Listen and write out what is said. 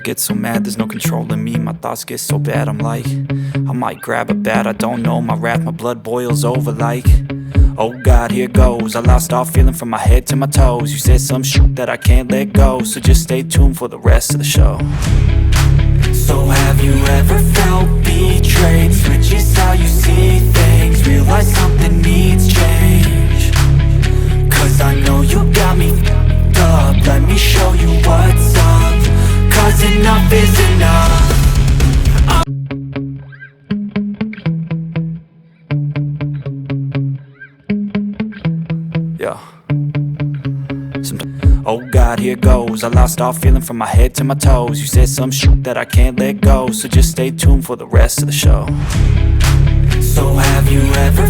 get so mad, there's no controlling me. My thoughts get so bad, I'm like, I might grab a bat, I don't know. My wrath, my blood boils over like, oh God, here goes. I lost all feeling from my head to my toes. You said some shit that I can't let go, so just stay tuned for the rest of the show. So have you ever felt betrayed? Switches how you see things, realize something needs change. Cause I know you got me f***ed up, let me show you what's up. Cause enough is enough. Yeah. Oh God, here goes. I lost all feeling from my head to my toes. You said some shit that I can't let go, so just stay tuned for the rest of the show. So have you ever